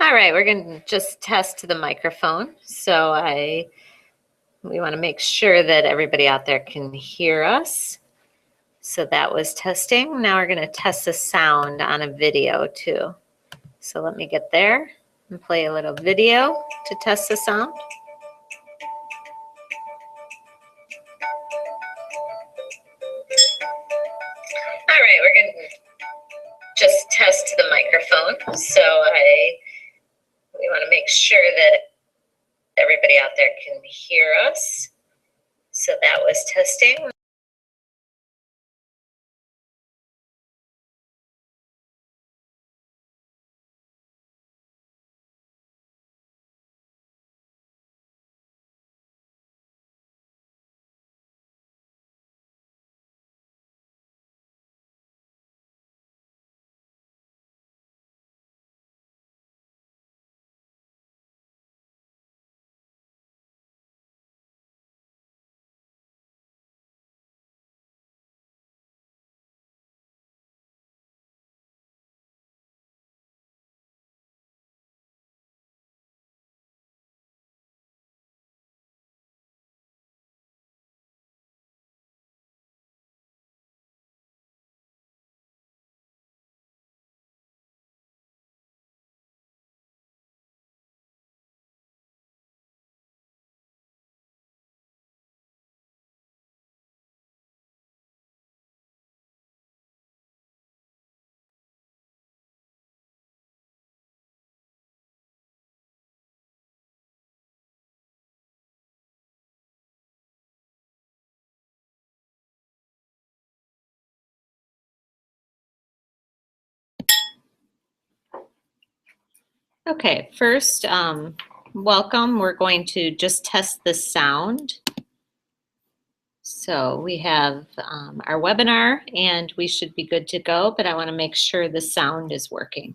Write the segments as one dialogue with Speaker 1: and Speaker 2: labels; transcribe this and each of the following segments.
Speaker 1: All right, we're going to just test the microphone. We want to make sure that everybody out there can hear us. So that was testing. Now we're going to test the sound on a video too. So let me get there and play a little video to test the sound. All right, we're going to just test the microphone. We want to make sure that everybody out there can hear us. So that was testing. Okay, first, welcome. We're going to just test the sound. So we have our webinar and we should be good to go, but I want to make sure the sound is working.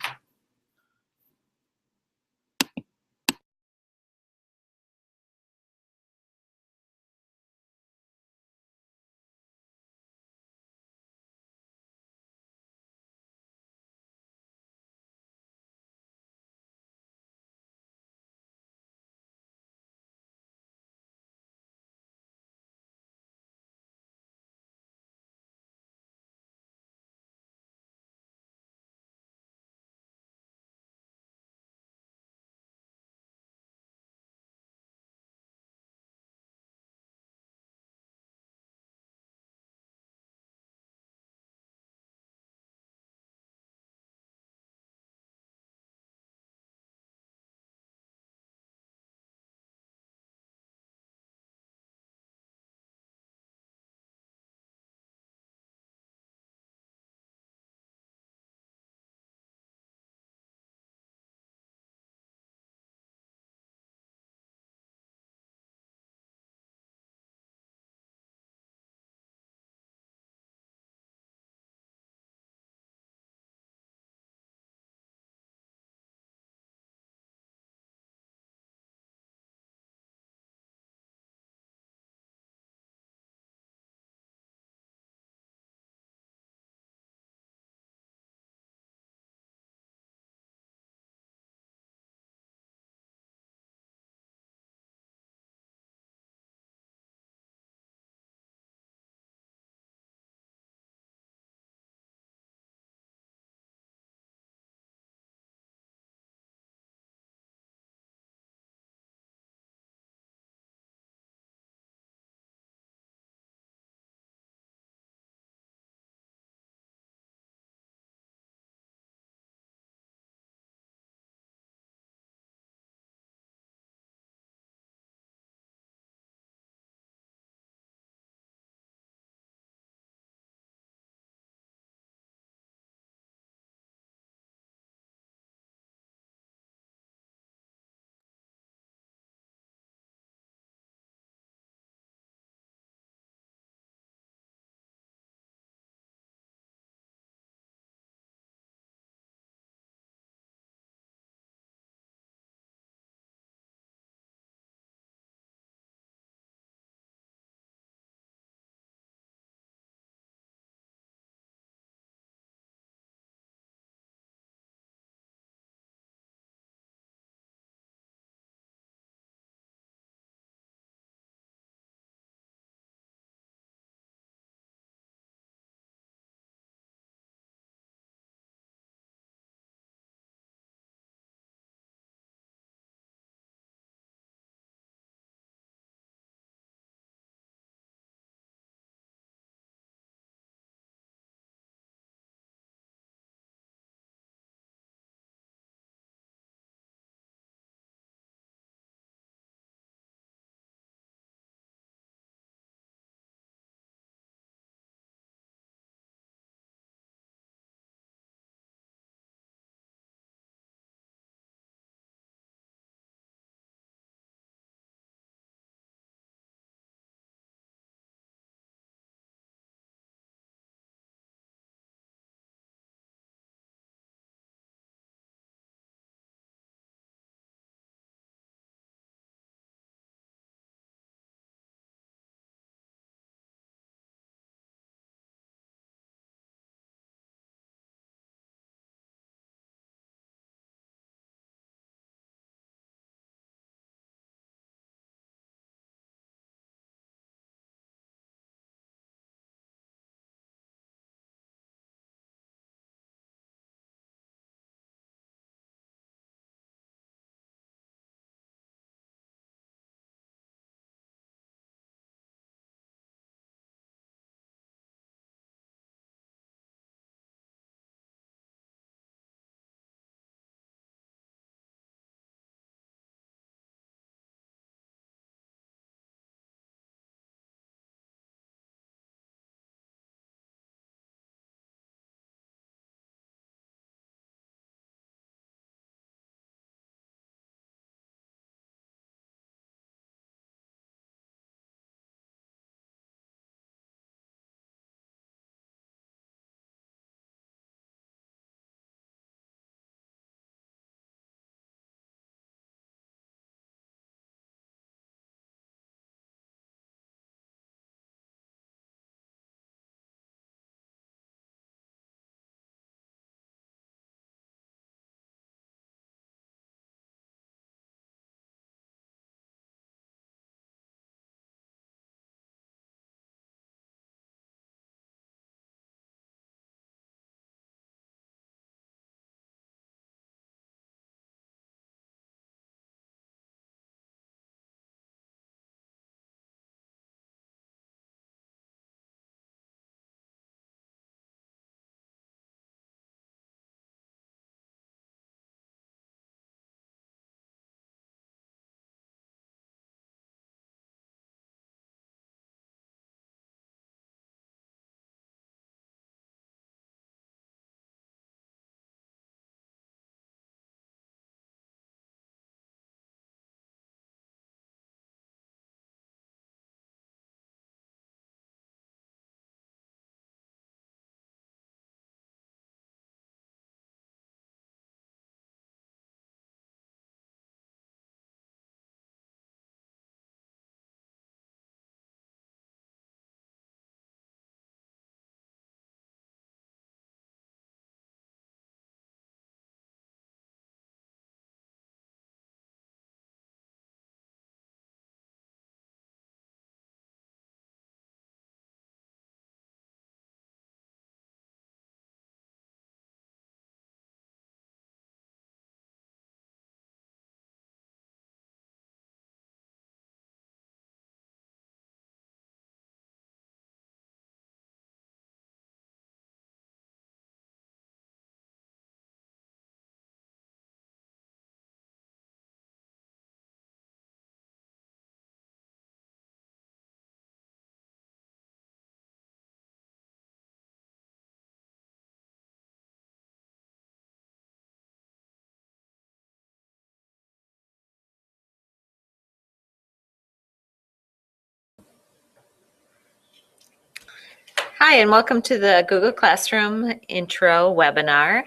Speaker 1: Hi, and welcome to the Google Classroom Intro webinar.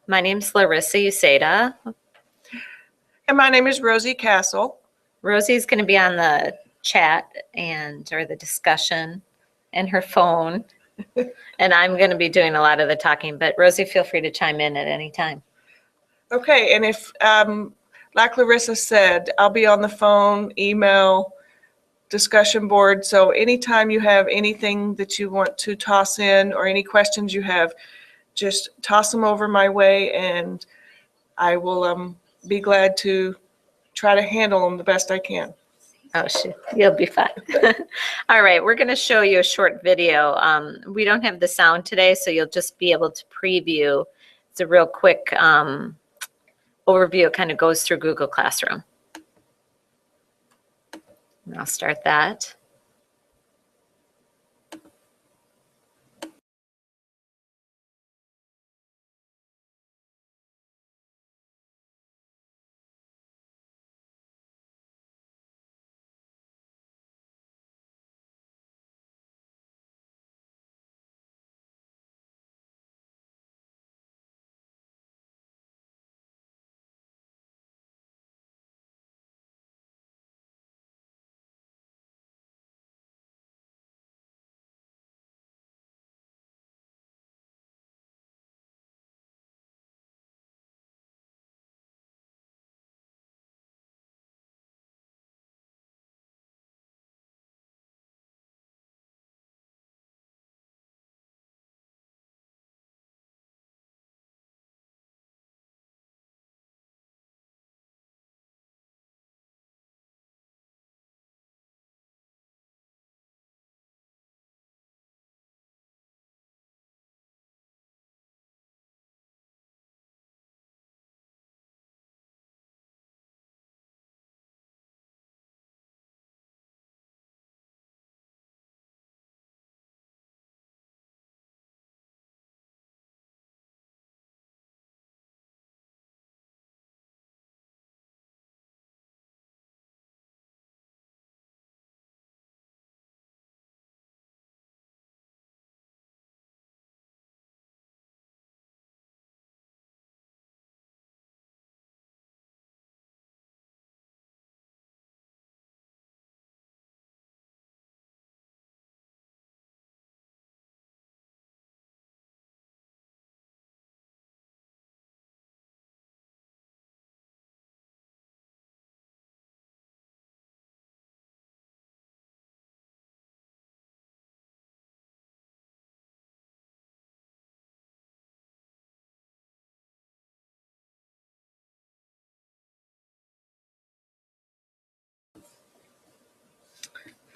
Speaker 1: My name is Larissa Uceda.
Speaker 2: And my name is Rosie Castle.
Speaker 1: Rosie's going to be on the chat or the discussion and her phone. And I'm going to be doing a lot of the talking, but Rosie, feel free to chime in at any time.
Speaker 2: Okay, and if, like Larissa said, I'll be on the phone, email, discussion board. So anytime you have anything that you want to toss in or any questions you have, just toss them over my way and I will be glad to try to handle them the best I can.
Speaker 1: Oh, shoot. You'll be fine. All right, we're going to show you a short video. We don't have the sound today, so you'll just be able to preview. It's a real quick overview. It kind of goes through Google Classroom. And I'll start that.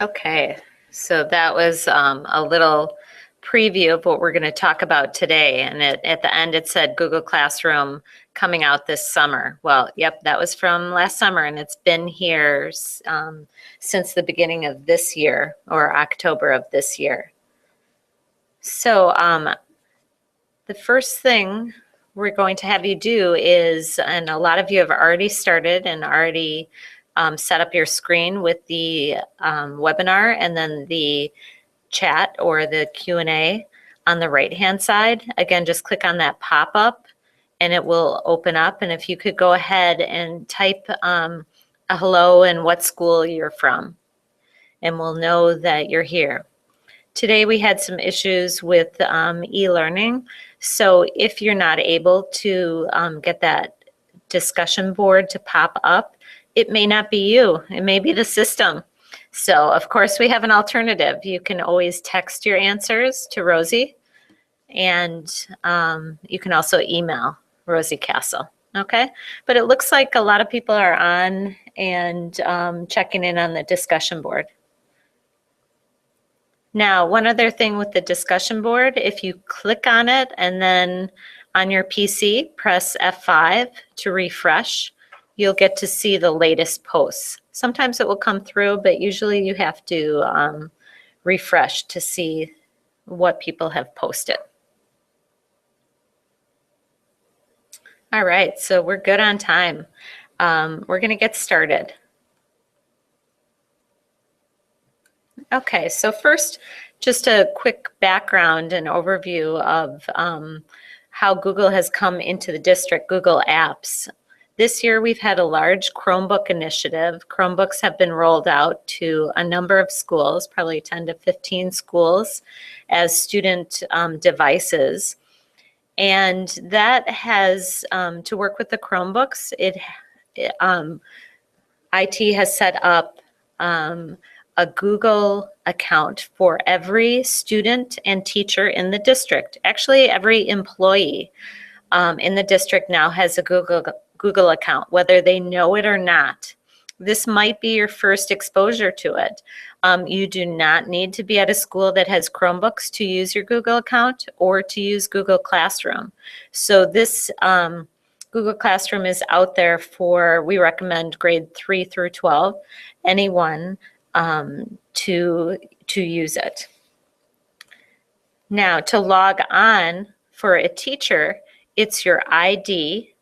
Speaker 1: Okay, so that was a little preview of what we're going to talk about today. And at the end, it said Google Classroom coming out this summer. Well, yep, that was from last summer, and it's been here since the beginning of this year, or October of this year. So the first thing we're going to have you do is, and a lot of you have already started and already set up your screen with the webinar and then the chat or the Q&A on the right-hand side. Again, just click on that pop-up and it will open up. And if you could go ahead and type a hello and what school you're from, and we'll know that you're here. Today we had some issues with e-learning. So if you're not able to get that discussion board to pop up, it may not be you. It may be the system. So of course we have an alternative. You can always text your answers to Rosie, and you can also email Rosie Castle. Okay, but it looks like a lot of people are on and checking in on the discussion board. Now, one other thing with the discussion board, if you click on it and then on your PC, press F5 to refresh, you'll get to see the latest posts. Sometimes it will come through, but usually you have to refresh to see what people have posted. All right, so we're good on time. We're going to get started. Okay, so first, just a quick background and overview of how Google has come into the district, Google Apps. This year, we've had a large Chromebook initiative. Chromebooks have been rolled out to a number of schools, probably 10 to 15 schools, as student devices. And that has, to work with the Chromebooks, IT has set up a Google account for every student and teacher in the district. Actually, every employee in the district now has a Google account, whether they know it or not. This might be your first exposure to it. You do not need to be at a school that has Chromebooks to use your Google account or to use Google Classroom. So this Google Classroom is out there for, we recommend grade 3 through 12, anyone to use it. Now, to log on for a teacher, it's your ID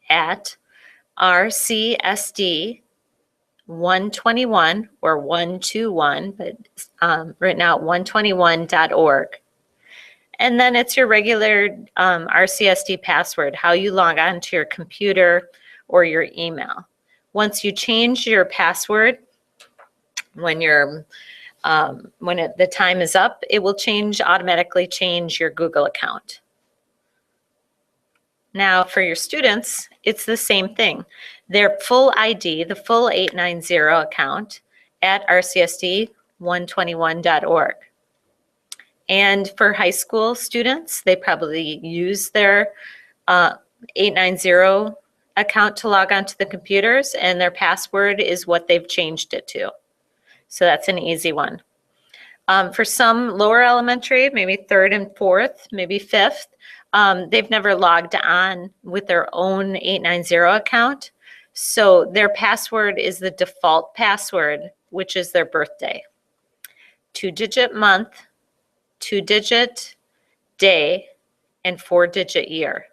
Speaker 1: at RCSD 121 or 121, but right now 121.org. And then it's your regular RCSD password, how you log on to your computer or your email. Once you change your password, when the time is up, it will automatically change your Google account. Now for your students, it's the same thing. Their full ID, the full 890 account at rcsd121.org. And for high school students, they probably use their 890 account to log onto the computers, and their password is what they've changed it to. So that's an easy one. For some lower elementary, maybe 3rd and 4th, maybe 5th, they've never logged on with their own 890 account. So their password is the default password, which is their birthday. 2-digit month, 2-digit day, and 4-digit year.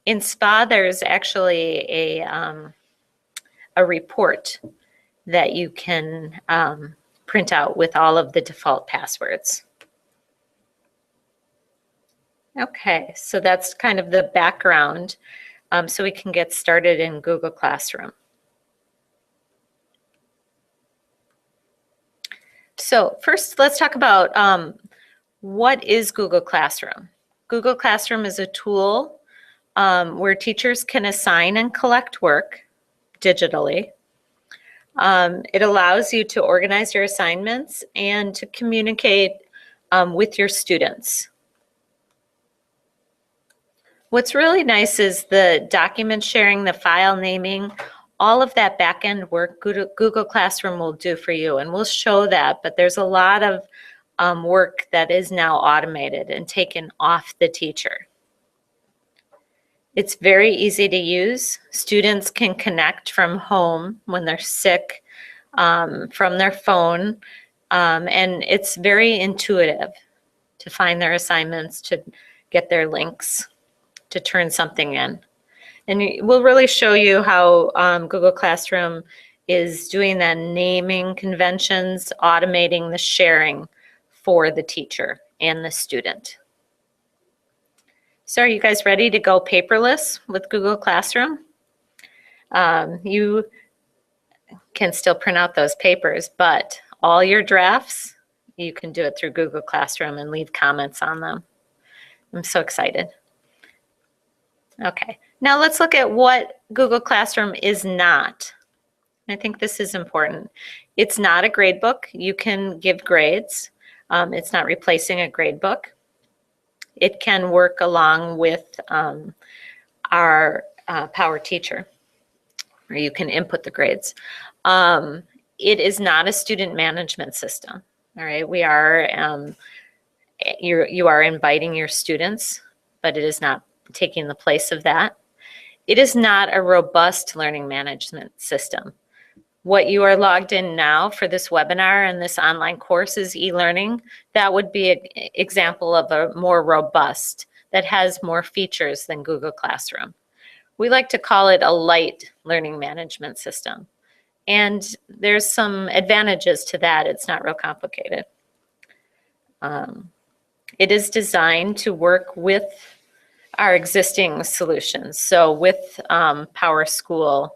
Speaker 1: In SPA, there's actually a report that you can print out with all of the default passwords. Okay, so that's kind of the background, so we can get started in Google Classroom. So first, let's talk about what is Google Classroom. Google Classroom is a tool where teachers can assign and collect work digitally. It allows you to organize your assignments and to communicate with your students. What's really nice is the document sharing, the file naming, all of that back-end work Google Classroom will do for you, and we'll show that, but there's a lot of work that is now automated and taken off the teacher. It's very easy to use. Students can connect from home when they're sick, from their phone, and it's very intuitive to find their assignments, to get their links, to turn something in. And we'll really show you how Google Classroom is doing that naming conventions, automating the sharing for the teacher and the student. So are you guys ready to go paperless with Google Classroom? You can still print out those papers, but all your drafts, you can do it through Google Classroom and leave comments on them. I'm so excited. Okay, now let's look at what Google Classroom is not. I think this is important. It's not a grade book. You can give grades. It's not replacing a grade book. It can work along with our Power Teacher, where you can input the grades. It is not a student management system. All right, we are you are inviting your students, but it is not taking the place of that. It is not a robust learning management system. What you are logged in now for this webinar and this online course is e-learning. That would be an example of a more robust, that has more features than Google Classroom. We like to call it a light learning management system. And there's some advantages to that. It's not real complicated. it is designed to work with our existing solutions. So with PowerSchool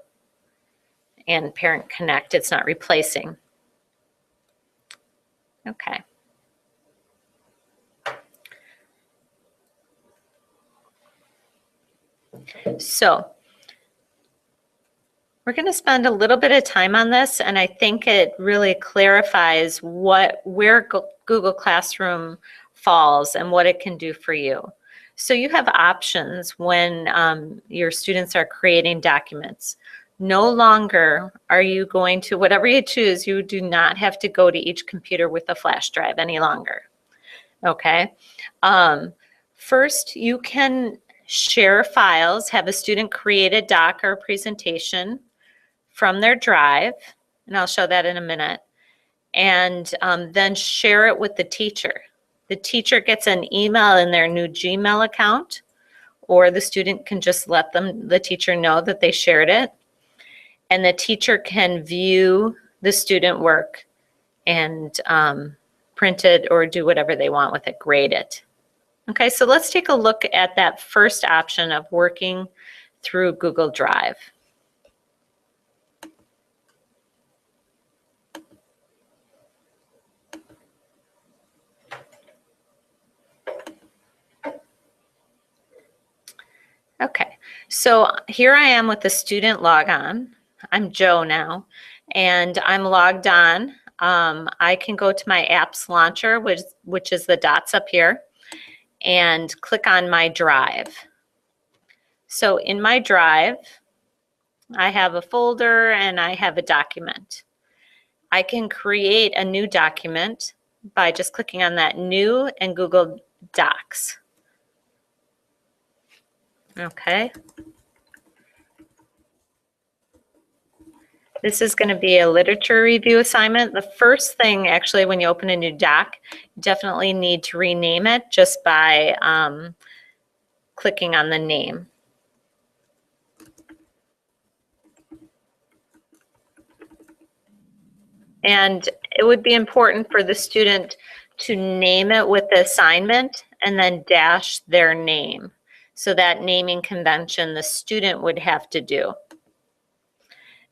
Speaker 1: and Parent Connect, it's not replacing. Okay. So we're going to spend a little bit of time on this, and I think it really clarifies where Google Classroom falls and what it can do for you. So you have options when your students are creating documents. No longer are you going to, whatever you choose, you do not have to go to each computer with a flash drive any longer. Okay. First, you can share files, have a student create a doc or a presentation from their drive, and I'll show that in a minute, and then share it with the teacher. The teacher gets an email in their new Gmail account, or the student can just let the teacher know that they shared it, and the teacher can view the student work and print it or do whatever they want with it, grade it. Okay, so let's take a look at that first option of working through Google Drive. Okay, so here I am with the student logon. I'm Joe now, and I'm logged on. I can go to my apps launcher, which is the dots up here, and click on my drive. So in my drive, I have a folder and I have a document. I can create a new document by just clicking on that new and Google Docs. Okay. This is going to be a literature review assignment. The first thing, actually, when you open a new doc, you definitely need to rename it just by clicking on the name. And it would be important for the student to name it with the assignment and then dash their name. So that naming convention the student would have to do.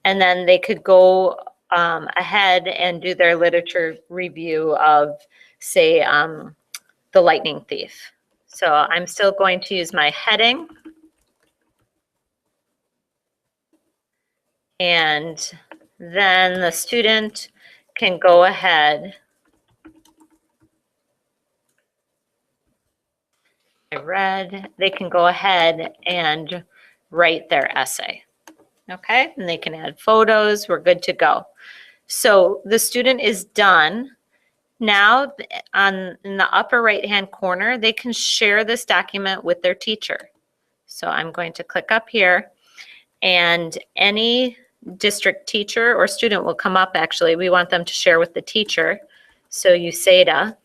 Speaker 1: And then they could go ahead and do their literature review of, say, The Lightning Thief. So I'm still going to use my heading. And then the student can go ahead. They can go ahead and write their essay. Okay, and they can add photos. We're good to go. So the student is done. Now, in the upper right-hand corner, they can share this document with their teacher. So I'm going to click up here, and any district teacher or student will come up. Actually, we want them to share with the teacher. So USADA,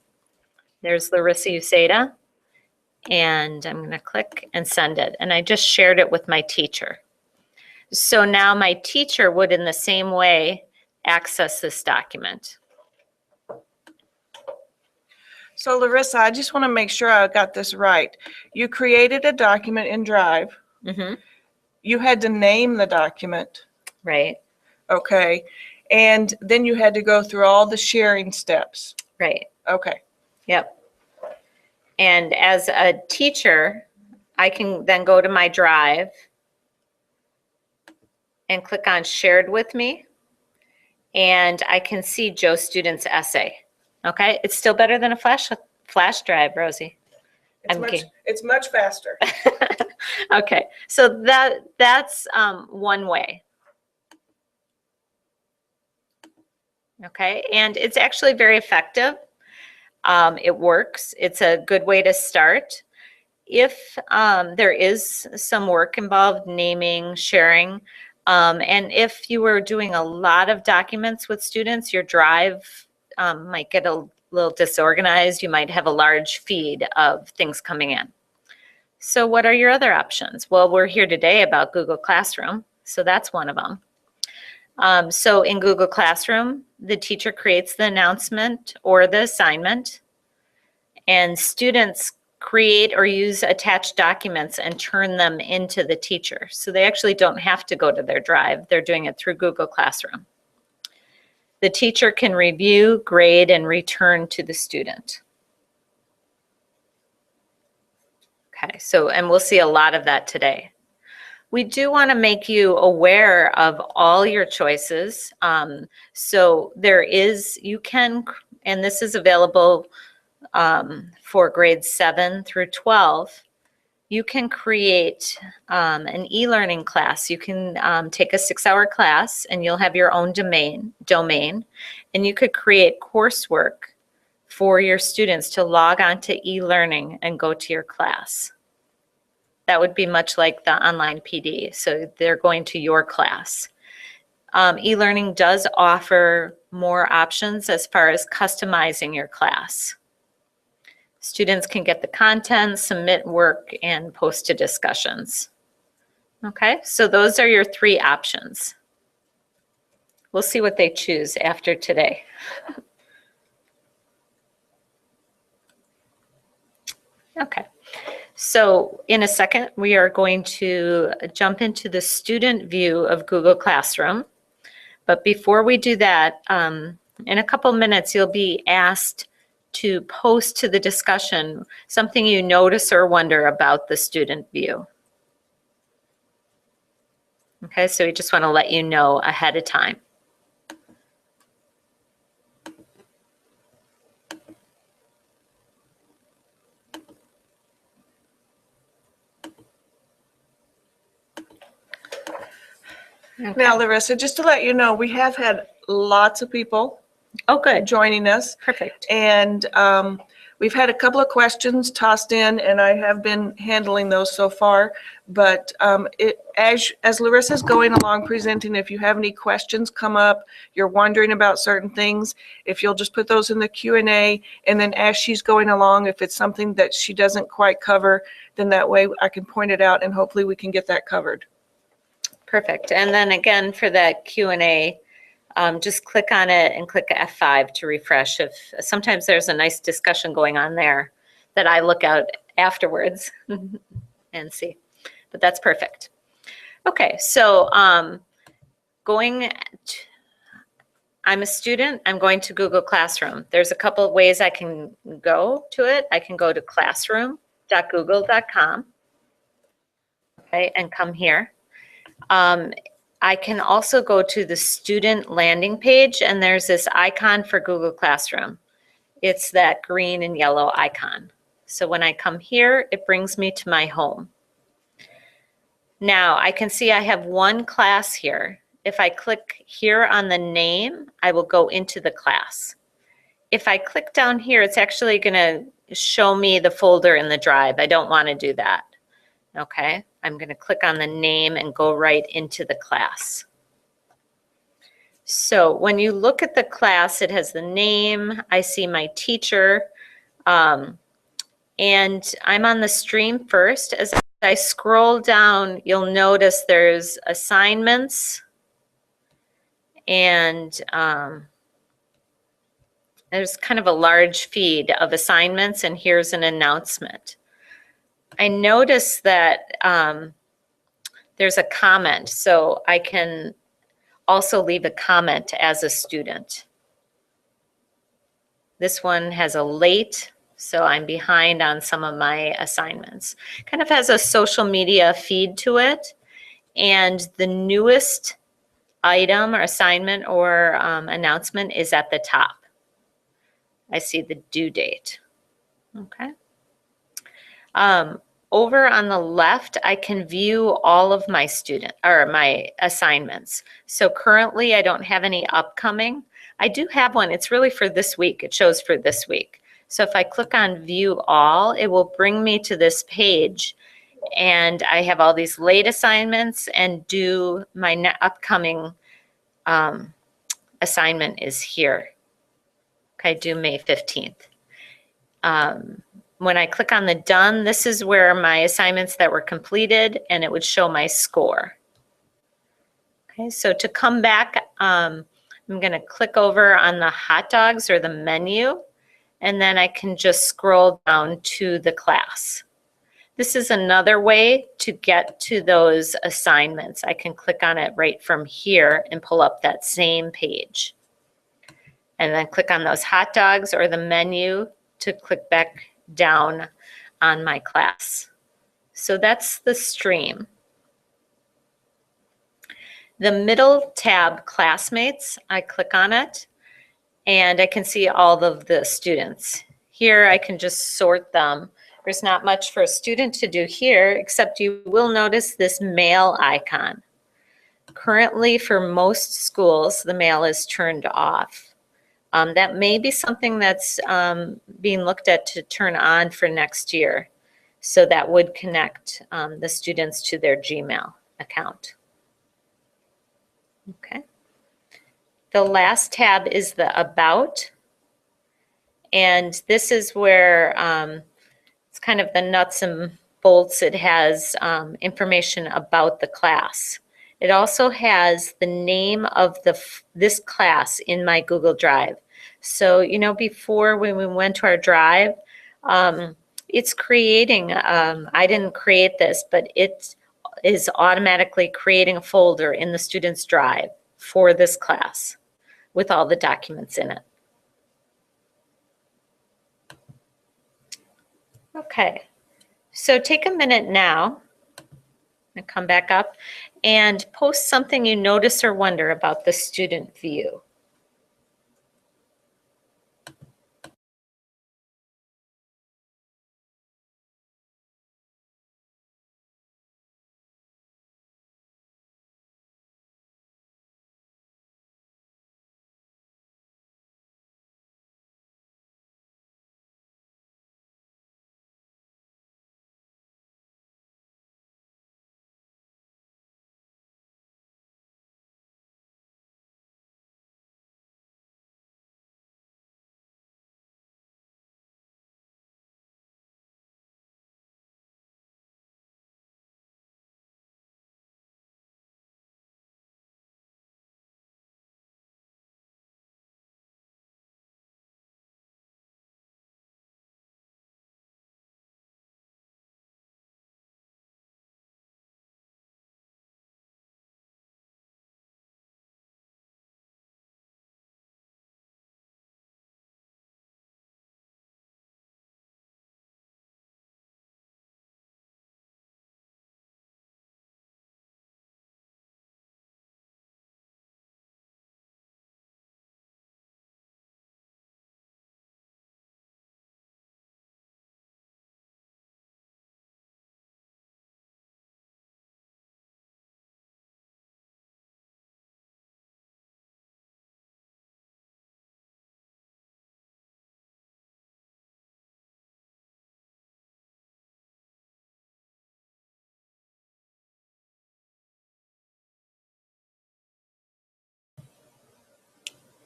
Speaker 1: there's Larissa USADA, and I'm going to click and send it. And I just shared it with my teacher. So now my teacher would, in the same way, access this document.
Speaker 2: So Larissa, I just want to make sure I got this right. You created a document in Drive.
Speaker 1: Mm-hmm.
Speaker 2: You had to name the document.
Speaker 1: Right.
Speaker 2: Okay. And then you had to go through all the sharing steps.
Speaker 1: Right.
Speaker 2: Okay.
Speaker 1: Yep. And as a teacher, I can then go to my Drive and click on Shared with Me, and I can see Joe's student's essay. Okay, it's still better than a flash drive, Rosie.
Speaker 2: It's much faster.
Speaker 1: Okay, so that's one way. Okay, and it's actually very effective. It works. It's a good way to start. If there is some work involved, naming, sharing, and if you were doing a lot of documents with students, your Drive might get a little disorganized. You might have a large feed of things coming in. So what are your other options? Well, we're here today about Google Classroom, so that's one of them. So in Google Classroom, the teacher creates the announcement or the assignment. And students create or use attached documents and turn them into the teacher. So they actually don't have to go to their Drive. They're doing it through Google Classroom. The teacher can review, grade, and return to the student. Okay, so, and we'll see a lot of that today. We do want to make you aware of all your choices. So there is, you can, and this is available for grades 7 through 12, you can create an e-learning class. You can take a 6-hour class and you'll have your own domain, and you could create coursework for your students to log on to e-learning and go to your class. That would be much like the online PD. So they're going to your class. E-learning does offer more options as far as customizing your class. Students can get the content, submit work, and post to discussions. Okay, so those are your 3 options. We'll see what they choose after today. Okay, so in a second, we are going to jump into the student view of Google Classroom. But before we do that, in a couple minutes, you'll be asked to post to the discussion something you notice or wonder about the student view. Okay, so we just want to let you know ahead of time. Okay.
Speaker 2: Now, Larissa, just to let you know, we have had lots of people
Speaker 1: Oh, good.
Speaker 2: joining us.
Speaker 1: Perfect.
Speaker 2: And we've had a couple of questions tossed in, and I have been handling those so far. But as Larissa's going along presenting, if you have any questions come up, you're wondering about certain things, if you'll just put those in the Q&A, and then as she's going along, if it's something that she doesn't quite cover, then that way I can point it out and hopefully we can get that covered.
Speaker 1: Perfect. And then again, for that Q&A, just click on it and click F5 to refresh. If sometimes there's a nice discussion going on there that I look out afterwards and see, but that's perfect. Okay, so I'm a student, I'm going to Google Classroom. There's a couple of ways I can go to it. I can go to classroom.google.com, okay, and come here. I can also go to the student landing page, and there's this icon for Google Classroom. It's that green and yellow icon. So when I come here, it brings me to my home. Now I can see I have one class here. If I click here on the name, I will go into the class. If I click down here, it's actually going to show me the folder in the Drive. I don't want to do that. Okay, I'm going to click on the name and go right into the class. So when you look at the class, it has the name, I see my teacher, and I'm on the stream first. As I scroll down, you'll notice there's assignments, and there's kind of a large feed of assignments, and here's an announcement. I notice that there's a comment, so I can also leave a comment as a student. This one has a late, so I'm behind on some of my assignments. Kind of has a social media feed to it, and the newest item or assignment or announcement is at the top. I see the due date. Okay. Over on the left, I can view all of my my assignments. So currently I don't have any upcoming. I do have one. It's really for this week. It shows for this week. So if I click on view all, it will bring me to this page, and I have all these late assignments, and my upcoming assignment is here. Okay, due May 15th. When I click on the done, this is where my assignments that were completed, and it would show my score. Okay, so to come back, I'm going to click over on the hot dogs or the menu, and then I can just scroll down to the class. This is another way to get to those assignments. I can click on it right from here and pull up that same page. And then click on those hot dogs or the menu to click back down on my class. So that's the stream. The middle tab, Classmates, I click on it and I can see all of the students. Here I can just sort them. There's not much for a student to do here, except you will notice this mail icon. Currently, for most schools, the mail is turned off. That may be something that's being looked at to turn on for next year. So that would connect the students to their Gmail account. Okay. The last tab is the About. And this is where it's kind of the nuts and bolts. It has information about the class. It also has the name of this class in my Google Drive. So, you know, before when we went to our drive, it's creating, I didn't create this, but it is automatically creating a folder in the student's drive for this class with all the documents in it. Okay, so take a minute now and come back up and post something you notice or wonder about the student view.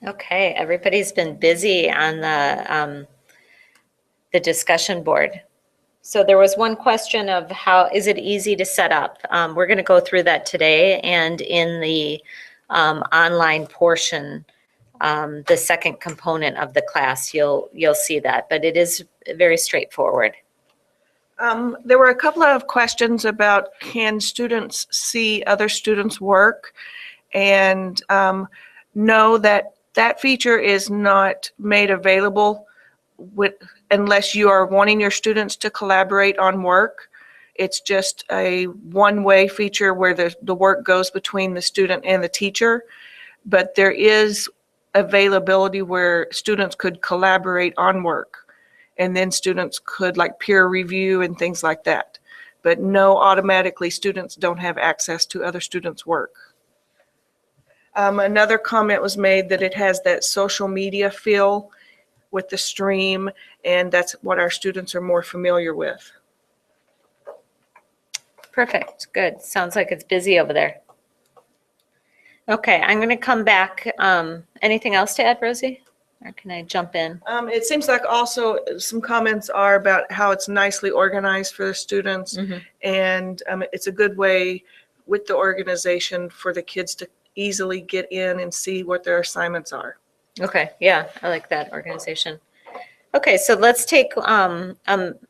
Speaker 1: Okay, everybody's been busy on the discussion board. So there was one question of how is it easy to set up? We're going to go through that today, and in the online portion, the second component of the class, you'll see that, but it is very straightforward.
Speaker 2: There were a couple of questions about can students see other students' work, and know that that feature is not made available unless you are wanting your students to collaborate on work. It's just a one-way feature where the work goes between the student and the teacher, but there is availability where students could collaborate on work, and then students could like peer review and things like that. But no, automatically students don't have access to other students' work. Another comment was made that it has that social media feel with the stream, and that's what our students are more familiar with.
Speaker 1: Perfect, good. Sounds like it's busy over there. Okay, I'm going to come back. Anything else to add, Rosie? Or can I jump in?
Speaker 2: It seems like also some comments are about how it's nicely organized for the students, and it's a good way with the organization for the kids to easily get in and see what their assignments are.
Speaker 1: Okay, yeah, I like that organization. Okay, so let's take a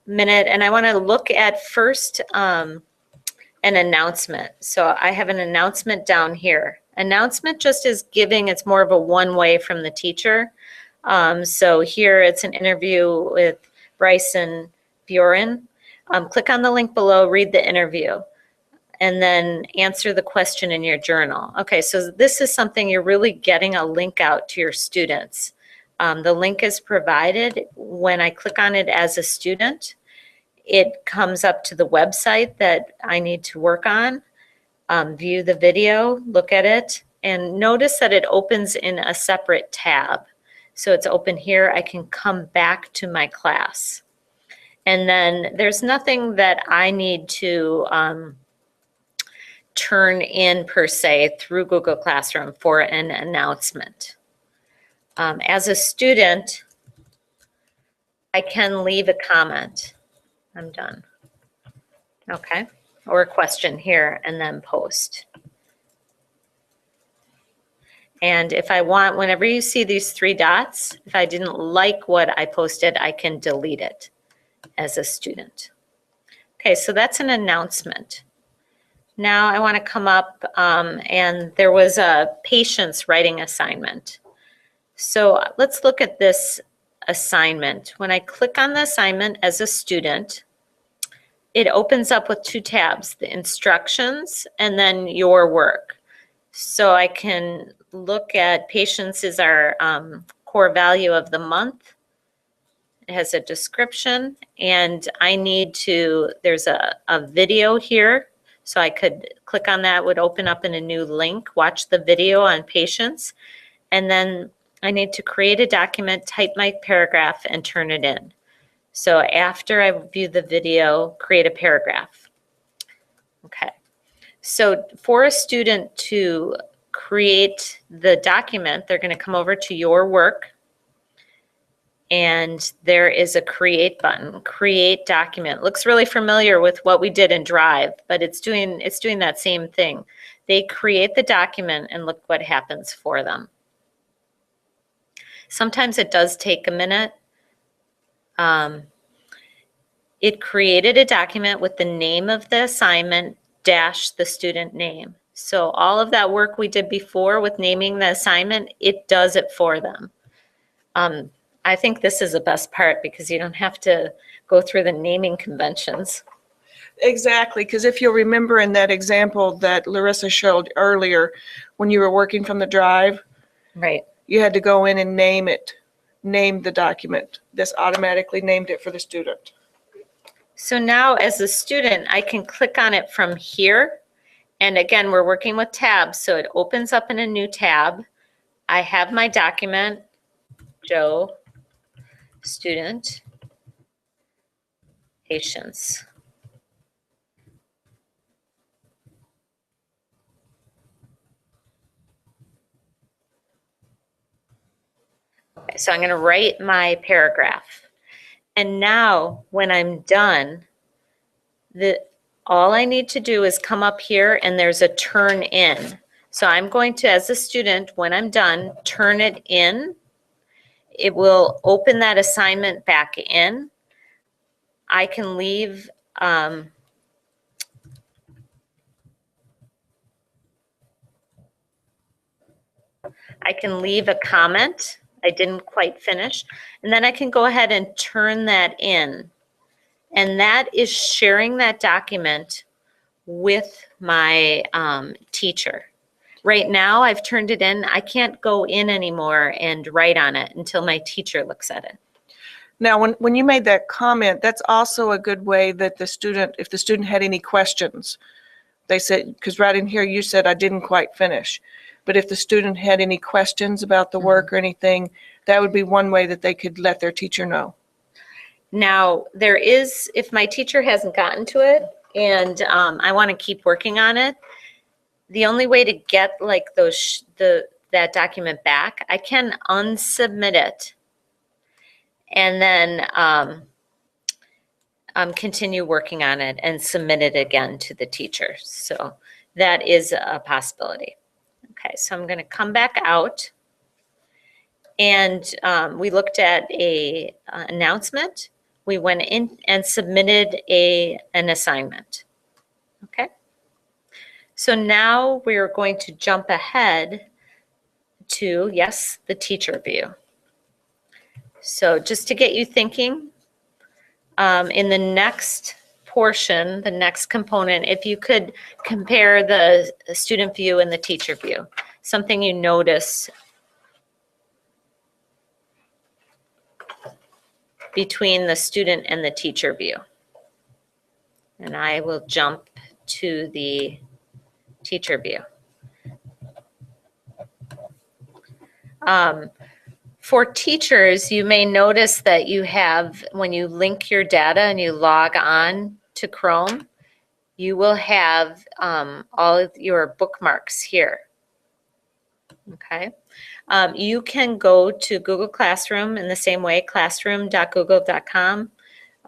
Speaker 1: minute, and I want to look at first an announcement. So I have an announcement down here. Announcement just is giving, it's more of a one-way from the teacher. So here it's an interview with Bryson Buren. Click on the link below, read the interview, and then answer the question in your journal. Okay, so this is something you're really getting a link out to your students. The link is provided. When I click on it as a student, it comes up to the website that I need to work on, view the video, look at it, and notice that it opens in a separate tab. So it's open here. I can come back to my class. And then there's nothing that I need to turn in per se through Google Classroom for an announcement. As a student, I can leave a comment. I'm done. Okay, or a question here and then post. And if I want, whenever you see these three dots, if I didn't like what I posted, I can delete it as a student. Okay, so that's an announcement. Now I want to come up and there was a patience writing assignment. So let's look at this assignment. When I click on the assignment as a student, it opens up with two tabs, the instructions and then your work. So I can look at patience is our core value of the month. It has a description, and I need to, there's a video here. So I could click on that, would open up in a new link, watch the video on patience, and then I need to create a document, type my paragraph, and turn it in. So after I view the video, create a paragraph. Okay. So for a student to create the document, they're going to come over to your work, and there is a create button, create document. Looks really familiar with what we did in Drive, but it's doing that same thing. They create the document and look what happens for them. Sometimes it does take a minute. It created a document with the name of the assignment dash the student name. So all of that work we did before with naming the assignment, it does it for them. I think this is the best part because you don't have to go through the naming conventions.
Speaker 2: Exactly, because if you'll remember in that example that Larissa showed earlier, when you were working from the Drive,
Speaker 1: Right.
Speaker 2: you had to go in and name it, name the document. This automatically named it for the student.
Speaker 1: So now as a student, I can click on it from here. And again, we're working with tabs, so it opens up in a new tab. I have my document, Joe, student, patience. Okay, so I'm going to write my paragraph. And now when I'm done, all I need to do is come up here and there's a turn in. So I'm going to, as a student, when I'm done, turn it in. It will open that assignment back in. I can leave I can leave a comment. I didn't quite finish. And then I can go ahead and turn that in. And that is sharing that document with my teacher. Right now, I've turned it in. I can't go in anymore and write on it until my teacher looks at it.
Speaker 2: Now, when you made that comment, that's also a good way that the student, if the student had any questions, they said, because right in here you said I didn't quite finish. But if the student had any questions about the work or anything, that would be one way that they could let their teacher know.
Speaker 1: Now, there is, if my teacher hasn't gotten to it and I want to keep working on it, the only way to get like that document back, I can unsubmit it and then continue working on it and submit it again to the teacher. So that is a possibility. Okay, so I'm going to come back out and we looked at a announcement. We went in and submitted an assignment. Okay. So now we're going to jump ahead to, yes, the teacher view. So just to get you thinking, in the next portion, the next component, if you could compare the student view and the teacher view, something you notice between the student and the teacher view. And I will jump to the teacher view. For teachers, you may notice that you have, when you link your data and you log on to Chrome, you will have all of your bookmarks here. Okay. You can go to Google Classroom in the same way, classroom.google.com,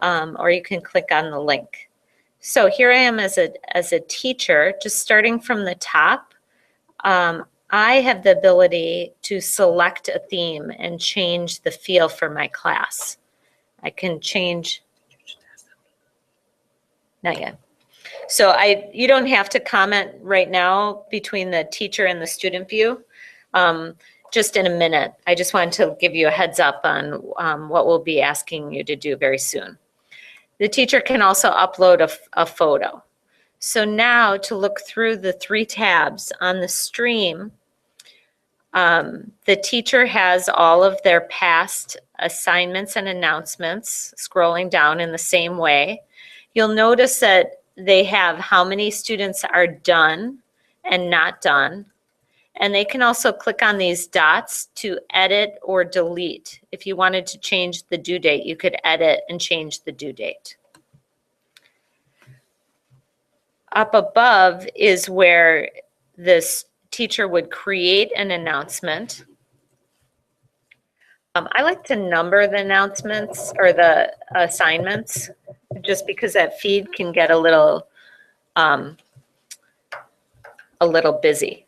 Speaker 1: or you can click on the link. So here I am as a teacher, just starting from the top. I have the ability to select a theme and change the feel for my class. I can change, not yet. So you don't have to comment right now between the teacher and the student view. Just in a minute. I just wanted to give you a heads up on what we'll be asking you to do very soon. The teacher can also upload a photo. So now to look through the 3 tabs on the stream, the teacher has all of their past assignments and announcements scrolling down in the same way. You'll notice that they have how many students are done and not done. And they can also click on these dots to edit or delete. If you wanted to change the due date, you could edit and change the due date. Up above is where this teacher would create an announcement. I like to number the announcements or the assignments just because that feed can get a little busy.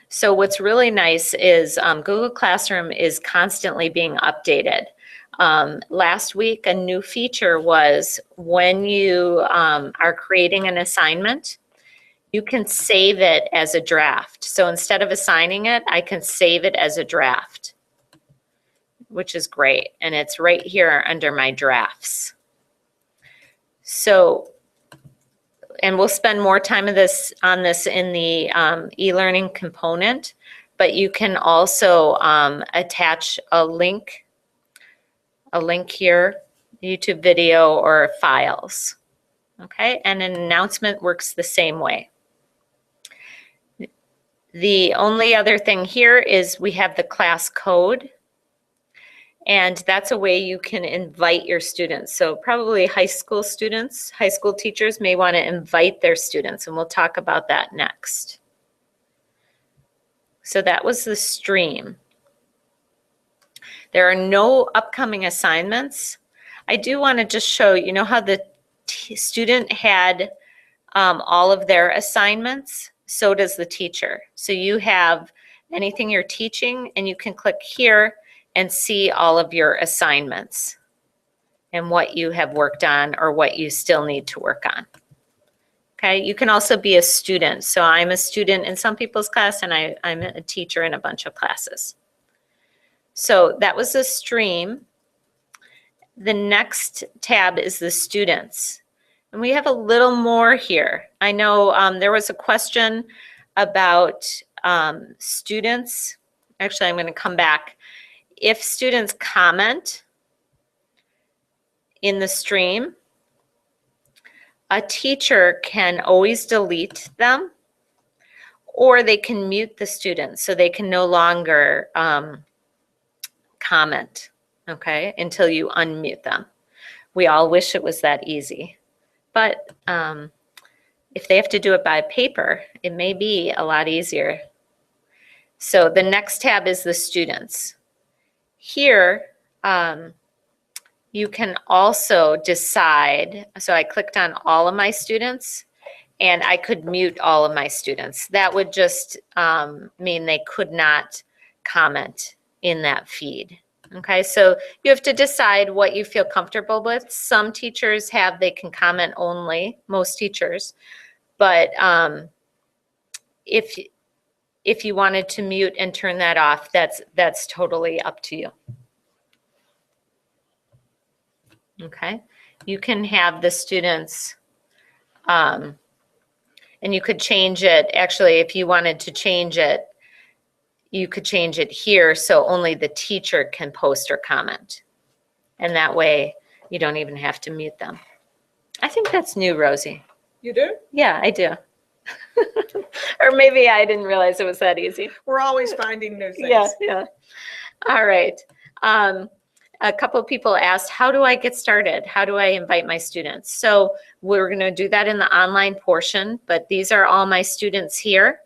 Speaker 1: So what's really nice is Google Classroom is constantly being updated. Last week, a new feature was when you are creating an assignment, you can save it as a draft. So instead of assigning it, I can save it as a draft, which is great. And it's right here under my drafts. So, and we'll spend more time on this in the e-learning component, but you can also attach a link here, YouTube video or files. Okay, and an announcement works the same way. The only other thing here is we have the class code, and that's a way you can invite your students. So probably high school students, high school teachers may want to invite their students, and we'll talk about that next. So that was the stream. There are no upcoming assignments. I do want to just show, you know how the student had all of their assignments? So does the teacher. So you have anything you're teaching, and you can click here and see all of your assignments and what you have worked on or what you still need to work on. Okay, you can also be a student. So I'm a student in some people's class, and I'm a teacher in a bunch of classes. So that was the stream. The next tab is the students. And we have a little more here. I know there was a question about students. Actually, I'm going to come back. If students comment in the stream, a teacher can always delete them, or they can mute the student so they can no longer comment, okay, until you unmute them. We all wish it was that easy. But if they have to do it by paper, it may be a lot easier. So the next tab is the students. Here, you can also decide, so I clicked on all of my students, and I could mute all of my students. That would just mean they could not comment in that feed. Okay, so you have to decide what you feel comfortable with. Some teachers have, they can comment only, most teachers. But if you wanted to mute and turn that off, that's totally up to you. Okay, you can have the students, and you could change it. Actually, if you wanted to change it, you could change it here so only the teacher can post or comment. And that way you don't even have to mute them. I think that's new, Rosie.
Speaker 2: You do?
Speaker 1: Yeah, I do. Or maybe I didn't realize it was that easy.
Speaker 2: We're always finding new things.
Speaker 1: Yeah, yeah. All right. A couple of people asked, how do I get started? How do I invite my students? So we're going to do that in the online portion, but these are all my students here.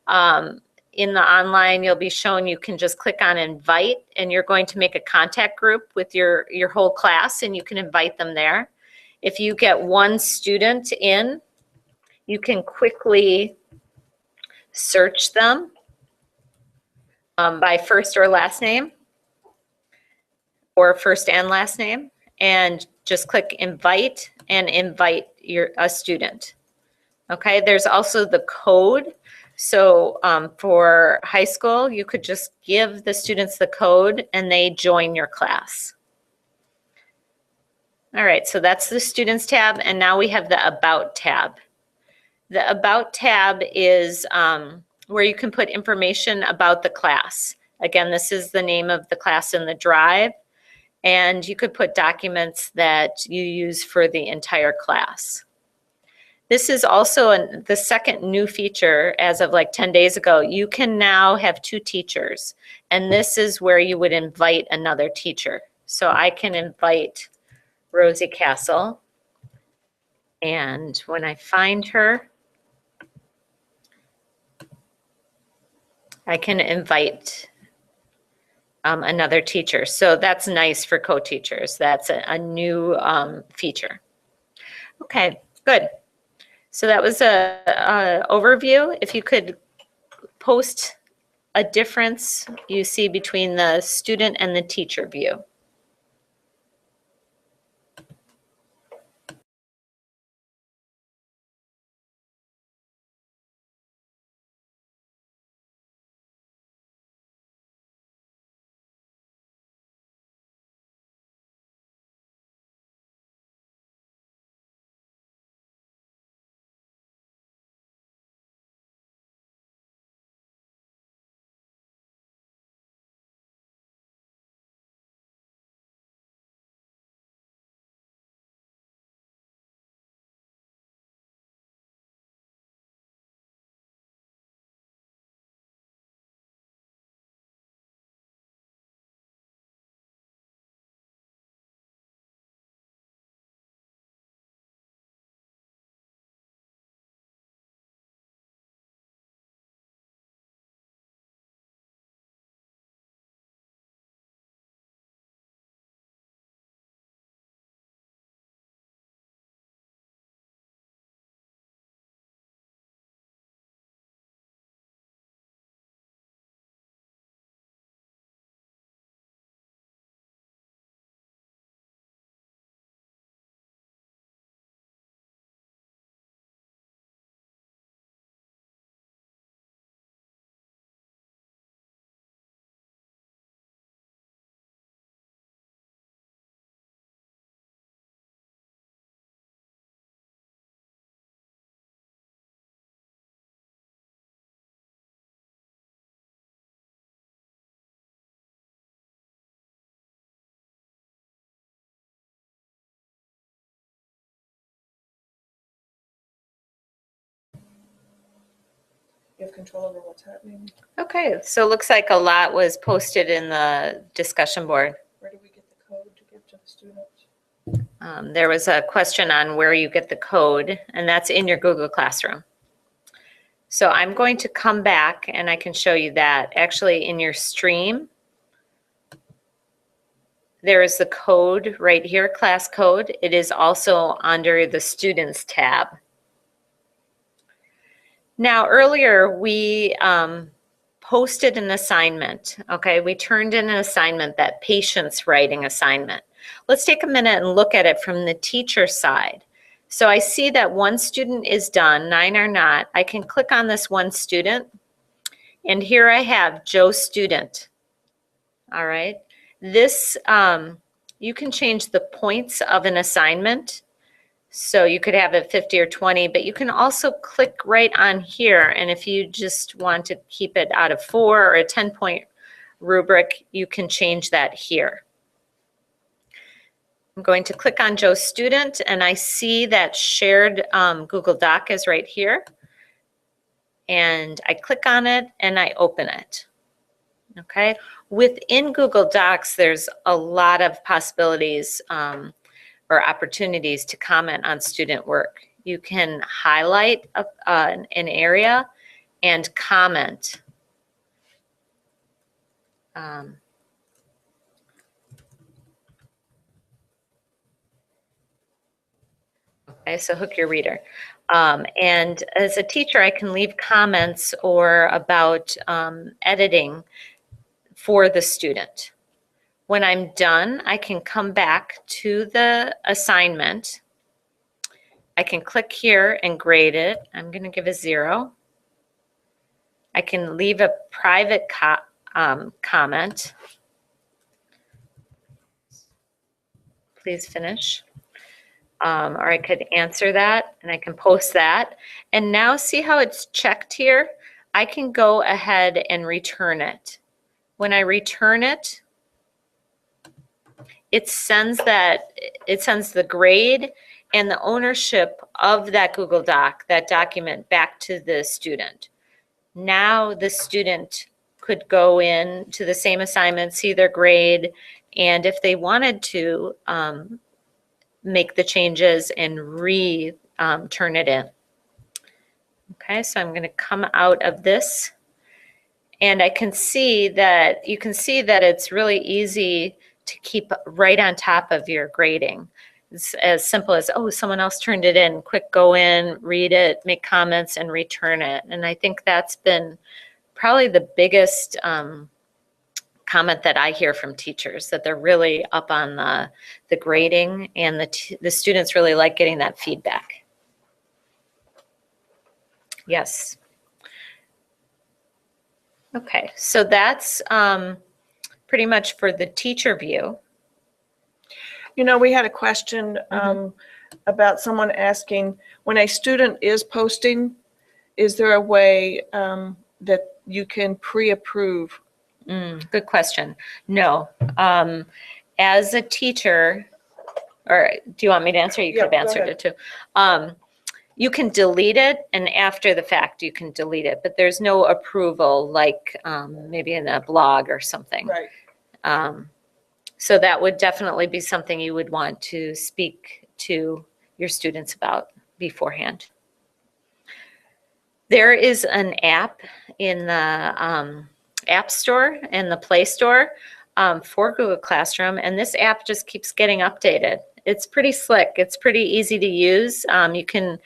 Speaker 1: In the online, you'll be shown you can just click on invite, and you're going to make a contact group with your whole class, and you can invite them there. If you get one student in, you can quickly search them by first or last name, or first and last name, and just click invite and invite a student. Okay, there's also the code. So for high school, you could just give the students the code and they join your class. All right, so that's the Students tab, and now we have the About tab. The About tab is where you can put information about the class. Again, this is the name of the class in the drive, and you could put documents that you use for the entire class. This is also the second new feature as of like 10 days ago. You can now have two teachers, and this is where you would invite another teacher. So I can invite Rosie Castle, and when I find her, I can invite another teacher. So that's nice for co-teachers. That's a new feature. Okay, good. So that was a overview. If you could post a difference you see between the student and the teacher view.
Speaker 2: You have control over what's happening.
Speaker 1: Okay, so it looks like a lot was posted in the discussion board.
Speaker 2: Where do we get the code to give to the students?
Speaker 1: There was a question on where you get the code, and that's in your Google Classroom. So I'm going to come back and I can show you that. Actually, in your stream, there is the code right here, class code. It is also under the Students tab. Now, earlier we posted an assignment, okay? We turned in an assignment, that patience writing assignment. Let's take a minute and look at it from the teacher side. So I see that one student is done, 9 are not. I can click on this one student, and here I have Joe student. All right. This, you can change the points of an assignment. So you could have it 50 or 20, but you can also click right on here. And if you just want to keep it out of 4 or a 10-point rubric, you can change that here. I'm going to click on Joe Student, and I see that shared Google Doc is right here. And I click on it and I open it. Okay. Within Google Docs, there's a lot of possibilities or opportunities to comment on student work. You can highlight an area and comment. Okay, so hook your reader. And as a teacher, I can leave comments or about editing for the student. When I'm done, I can come back to the assignment. I can click here and grade it. I'm going to give a 0. I can leave a private comment. Please finish. Or I could answer that, and I can post that. And now see how it's checked here? I can go ahead and return it. When I return it, it sends the grade and the ownership of that Google Doc, that document, back to the student. Now the student could go in to the same assignment, see their grade, and if they wanted to, make the changes and turn it in. Okay, so I'm going to come out of this, and I can see that, you can see that it's really easy to keep right on top of your grading. It's as simple as, oh, someone else turned it in, quick go in, read it, make comments, and return it. And I think that's been probably the biggest comment that I hear from teachers, that they're really up on the grading, and the students really like getting that feedback. Yes. Okay, so that's pretty much for the teacher view.
Speaker 2: You know, we had a question about someone asking, when a student is posting, is there a way that you can pre-approve?
Speaker 1: Good question. No. As a teacher, or do you want me to answer? You could have answered it too. You can delete it, and after the fact, you can delete it, but there's no approval like maybe in a blog or something.
Speaker 2: Right.
Speaker 1: So that would definitely be something you would want to speak to your students about beforehand. There is an app in the App Store and the Play Store for Google Classroom, and this app just keeps getting updated. It's pretty slick. It's pretty easy to use. You can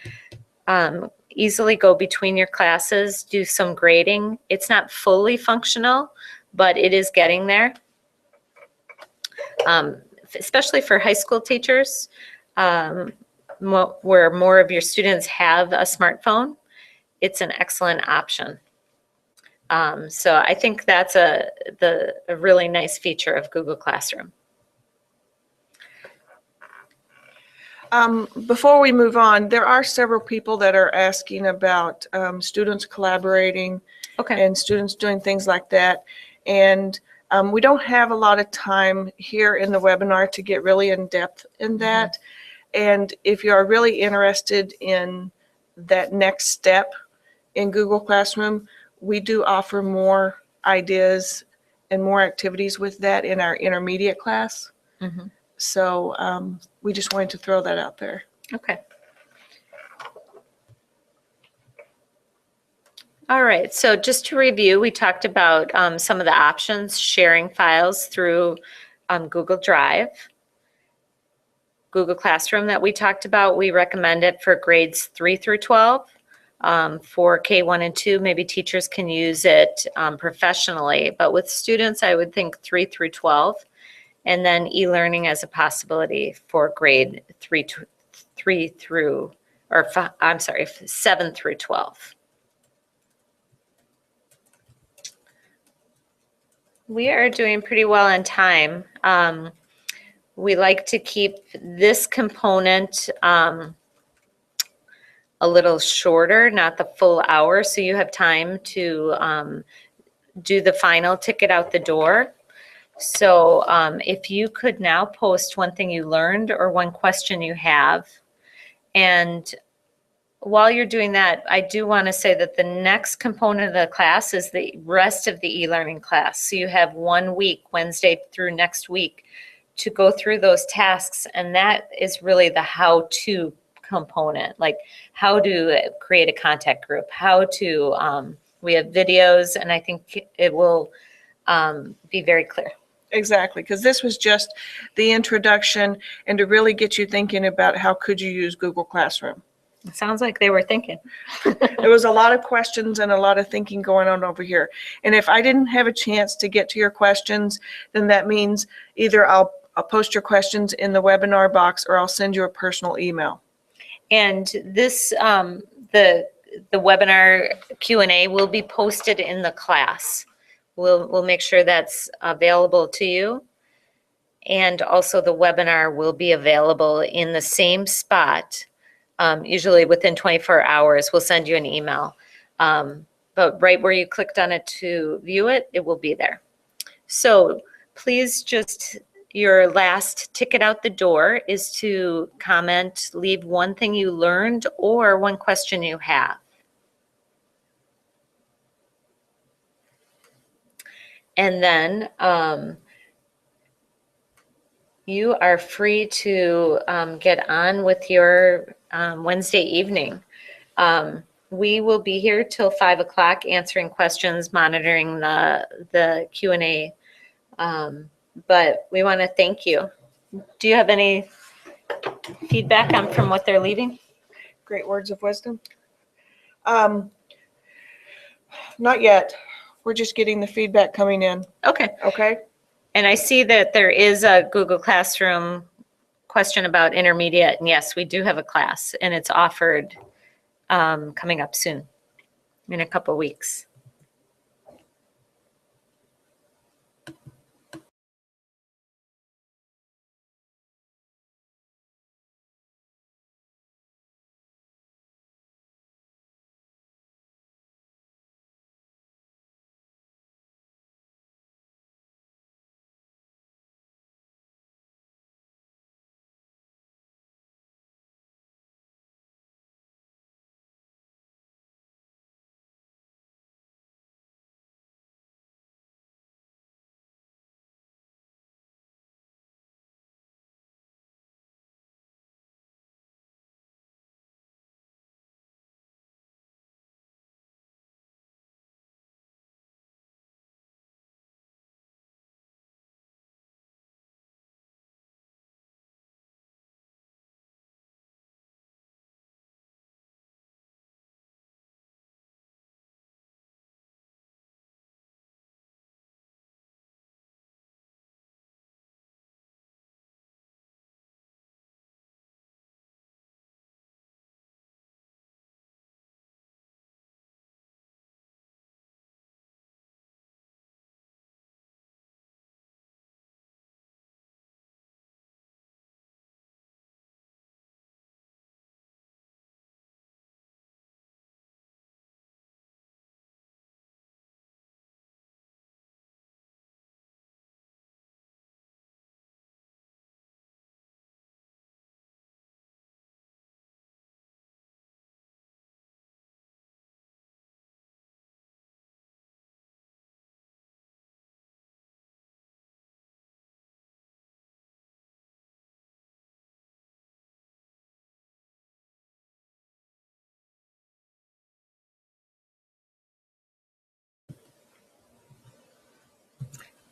Speaker 1: easily go between your classes, do some grading. It's not fully functional, but it is getting there. Especially for high school teachers, where more of your students have a smartphone, it's an excellent option. So I think that's a really nice feature of Google Classroom.
Speaker 2: Before we move on, there are several people that are asking about students collaborating and students doing things like that. And we don't have a lot of time here in the webinar to get really in depth in that. And if you are really interested in that next step in Google Classroom, we do offer more ideas and more activities with that in our intermediate class. So we just wanted to throw that out there.
Speaker 1: Okay. All right, so just to review, we talked about some of the options, sharing files through Google Drive. Google Classroom that we talked about, we recommend it for grades 3 through 12. For K1 and 2, maybe teachers can use it professionally, but with students, I would think 3 through 12, and then e-learning as a possibility for grade 3 through, or I'm sorry, 7 through 12. We are doing pretty well on time. We like to keep this component a little shorter, not the full hour, so you have time to do the final ticket out the door. So if you could now post one thing you learned or one question you have. And while you're doing that, I do want to say that the next component of the class is the rest of the e-learning class. So you have 1 week, Wednesday through next week, to go through those tasks. And that is really the how-to component, like how to create a contact group, how to, we have videos, and I think it will be very clear.
Speaker 2: Exactly, because this was just the introduction and to really get you thinking about how could you use Google Classroom.
Speaker 1: It sounds like they were thinking.
Speaker 2: There was a lot of questions and a lot of thinking going on over here. And if I didn't have a chance to get to your questions, then that means either I'll post your questions in the webinar box or I'll send you a personal email.
Speaker 1: And this, the webinar Q&A will be posted in the class. We'll make sure that's available to you. And also the webinar will be available in the same spot. Usually within 24 hours, we'll send you an email. But right where you clicked on it to view it, it will be there. So please just, your last ticket out the door is to comment, leave one thing you learned or one question you have. And then you are free to get on with your Wednesday evening. We will be here till 5 o'clock answering questions, monitoring the Q&A. But we want to thank you. Do you have any feedback on from what they're leaving?
Speaker 2: Great words of wisdom. Not yet. We're just getting the feedback coming in.
Speaker 1: Okay.
Speaker 2: Okay.
Speaker 1: And I see that there is a Google Classroom question about intermediate. And yes, we do have a class, and it's offered coming up soon, in a couple weeks.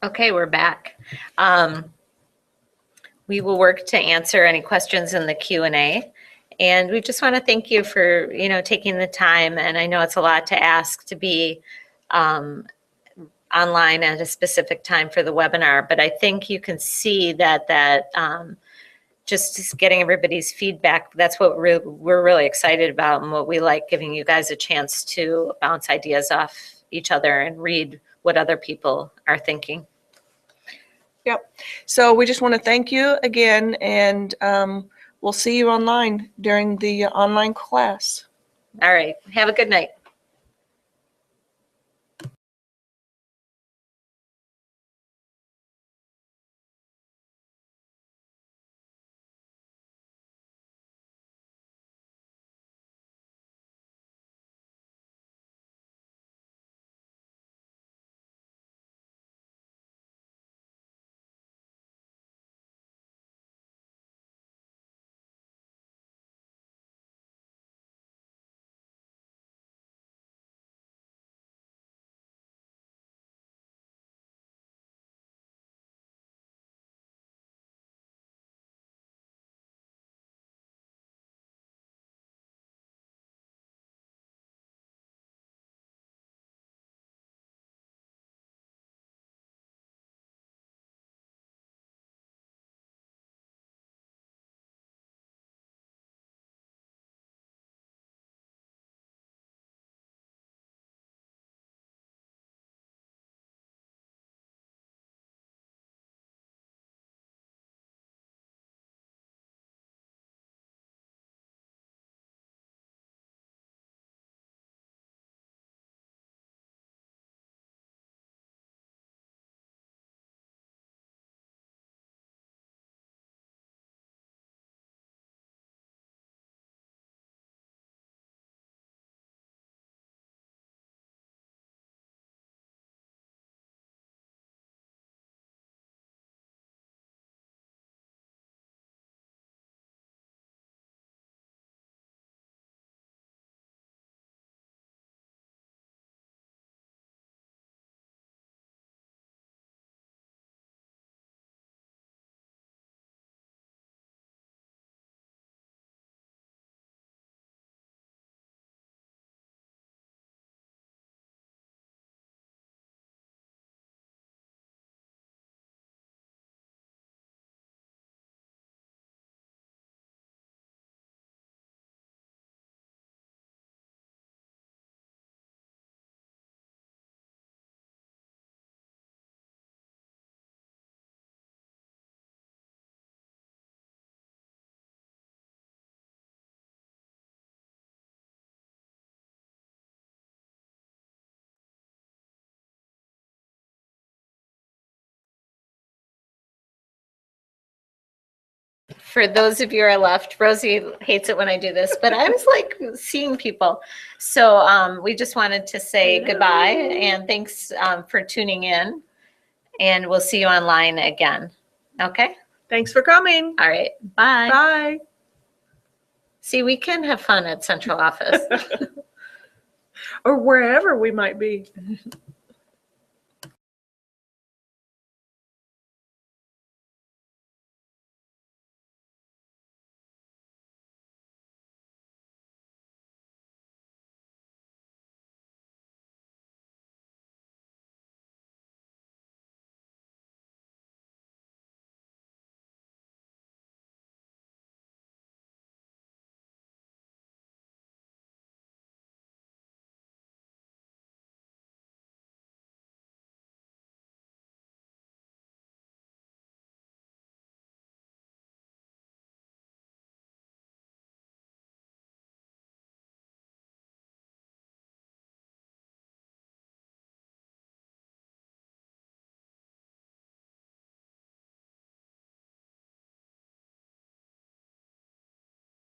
Speaker 1: Okay, we're back. We will work to answer any questions in the Q&A. And we just want to thank you for, taking the time. And I know it's a lot to ask to be online at a specific time for the webinar, but I think you can see that just getting everybody's feedback, that's what we're really excited about, and what we like, giving you guys a chance to bounce ideas off each other and read what other people are thinking.
Speaker 2: Yep. So we just want to thank you again, and we'll see you online during the online class.
Speaker 1: All right. Have a good night. For those of you who are left, Rosie hates it when I do this, but I was like seeing people. So we just wanted to say goodbye and thanks for tuning in, and we'll see you online again. Okay?
Speaker 2: Thanks for coming.
Speaker 1: All right. Bye.
Speaker 2: Bye.
Speaker 1: See, we can have fun at central office.
Speaker 2: Or wherever we might be.